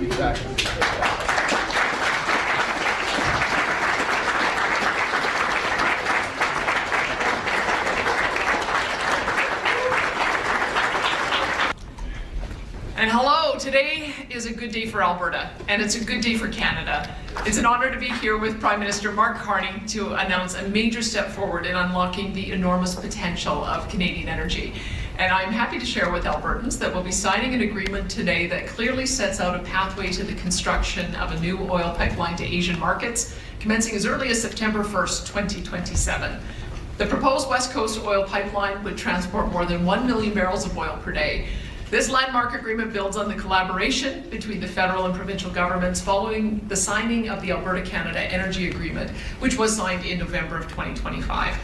Exactly. And hello, today is a good day for Alberta, and it's a good day for Canada. It's an honor to be here with Prime Minister Mark Carney to announce a major step forward in unlocking the enormous potential of Canadian energy. And I'm happy to share with Albertans that we'll be signing an agreement today that clearly sets out a pathway to the construction of a new oil pipeline to Asian markets, commencing as early as September 1st, 2027. The proposed West Coast oil pipeline would transport more than 1 million barrels of oil per day. This landmark agreement builds on the collaboration between the federal and provincial governments following the signing of the Alberta Canada Energy Agreement, which was signed in November of 2025.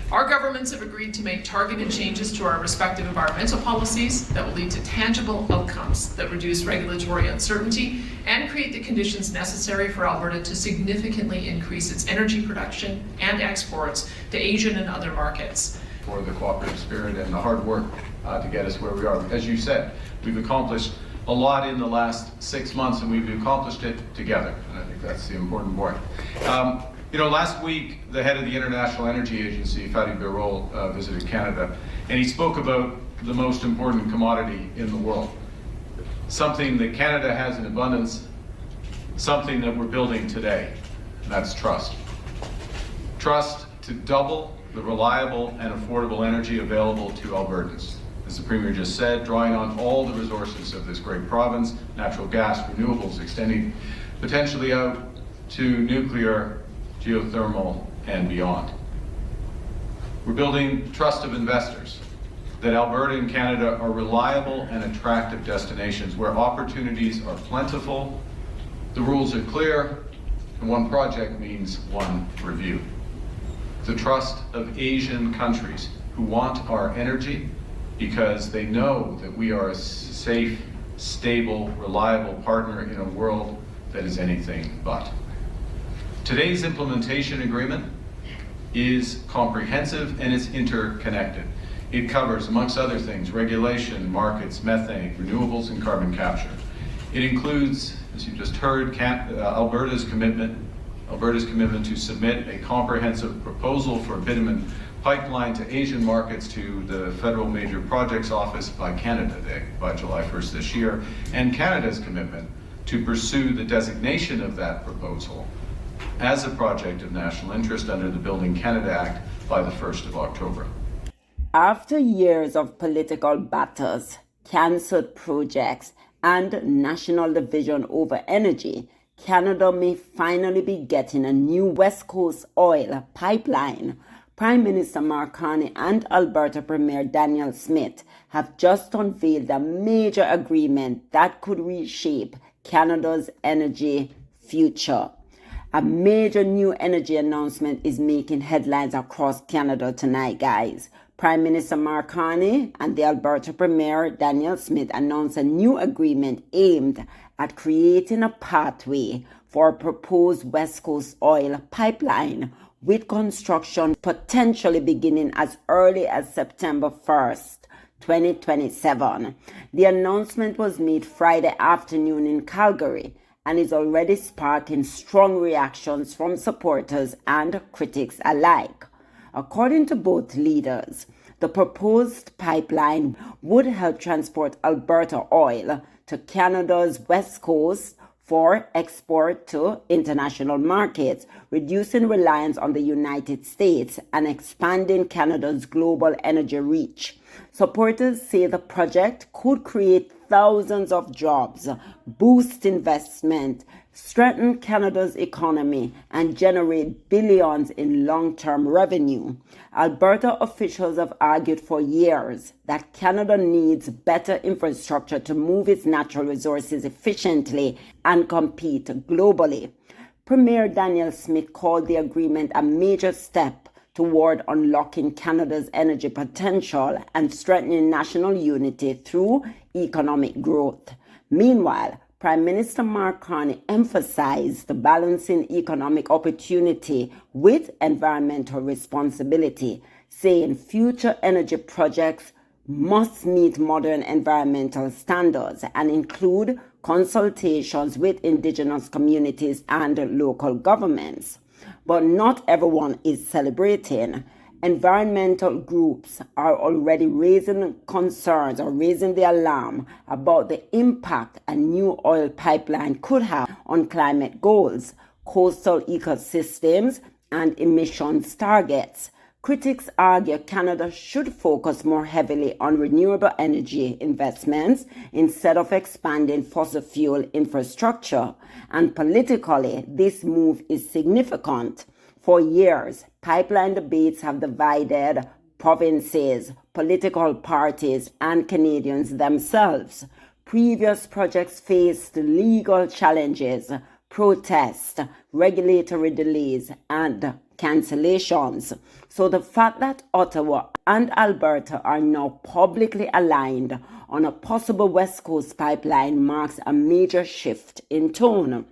Our governments have agreed to make targeted changes to our respective environmental policies that will lead to tangible outcomes that reduce regulatory uncertainty and create the conditions necessary for Alberta to significantly increase its energy production and exports to Asian and other markets. For the cooperative spirit and the hard work to get us where we are. As you said, we've accomplished a lot in the last 6 months, and we've accomplished it together, and I think that's the important point. Last week, the head of the International Energy Agency, Fatih Birol, visited Canada, and he spoke about the most important commodity in the world, something that Canada has in abundance, something that we're building today, and that's trust. Trust to double the reliable and affordable energy available to Albertans. As the Premier just said, drawing on all the resources of this great province, natural gas, renewables, extending potentially out to nuclear, geothermal, and beyond. We're building trust of investors, that Alberta and Canada are reliable and attractive destinations where opportunities are plentiful, the rules are clear, and one project means one review. The trust of Asian countries who want our energy because they know that we are a safe, stable, reliable partner in a world that is anything but. Today's implementation agreement is comprehensive and it's interconnected. It covers, amongst other things, regulation, markets, methane, renewables, and carbon capture. It includes, as you just heard, Alberta's commitment to submit a comprehensive proposal for a bitumen pipeline to Asian markets to the Federal Major Projects Office by Canada Day, by July 1st this year, and Canada's commitment to pursue the designation of that proposal as a project of national interest under the Building Canada Act by the 1st of October. After years of political battles, cancelled projects, and national division over energy, Canada may finally be getting a new West Coast oil pipeline. Prime Minister Mark Carney and Alberta Premier Danielle Smith have just unveiled a major agreement that could reshape Canada's energy future. A major new energy announcement is making headlines across Canada tonight, guys. Prime Minister Mark Carney and the Alberta Premier Danielle Smith announced a new agreement aimed at creating a pathway for a proposed West Coast oil pipeline, with construction potentially beginning as early as September 1st, 2027. The announcement was made Friday afternoon in Calgary and is already sparking strong reactions from supporters and critics alike. According to both leaders, the proposed pipeline would help transport Alberta oil to Canada's West Coast for export to international markets, reducing reliance on the United States and expanding Canada's global energy reach. Supporters say the project could create thousands of jobs, boost investment, strengthen Canada's economy, and generate billions in long-term revenue. Alberta officials have argued for years that Canada needs better infrastructure to move its natural resources efficiently and compete globally. Premier Danielle Smith called the agreement a major step toward unlocking Canada's energy potential and strengthening national unity through economic growth. Meanwhile, Prime Minister Mark Carney emphasized the balancing economic opportunity with environmental responsibility, saying future energy projects must meet modern environmental standards and include consultations with Indigenous communities and local governments. But not everyone is celebrating. Environmental groups are already raising concerns or raising the alarm about the impact a new oil pipeline could have on climate goals, coastal ecosystems, and emissions targets. Critics argue Canada should focus more heavily on renewable energy investments instead of expanding fossil fuel infrastructure. And politically, this move is significant. For years, pipeline debates have divided provinces, political parties, and Canadians themselves. Previous projects faced legal challenges, protests, regulatory delays, and cancellations. So the fact that Ottawa and Alberta are now publicly aligned on a possible West Coast pipeline marks a major shift in tone.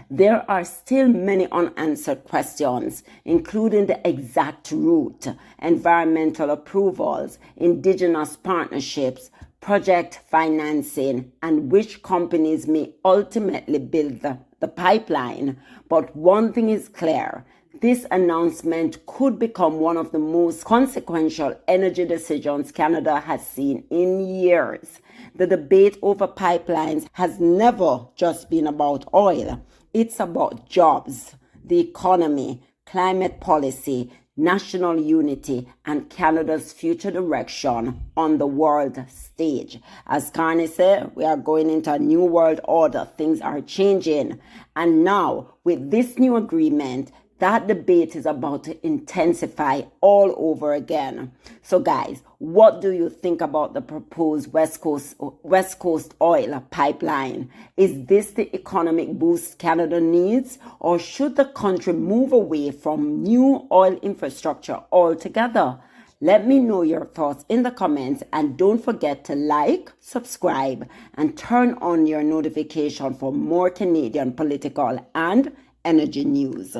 There are still many unanswered questions, including the exact route, environmental approvals, Indigenous partnerships, project financing, and which companies may ultimately build the pipeline. But one thing is clear. This announcement could become one of the most consequential energy decisions Canada has seen in years. The debate over pipelines has never just been about oil. It's about jobs, the economy, climate policy, national unity, and Canada's future direction on the world stage. As Carney said, we are going into a new world order. Things are changing. And now, with this new agreement, that debate is about to intensify all over again. So guys, what do you think about the proposed West Coast oil pipeline? Is this the economic boost Canada needs, or should the country move away from new oil infrastructure altogether? Let me know your thoughts in the comments, and don't forget to like, subscribe, and turn on your notification for more Canadian political and energy news.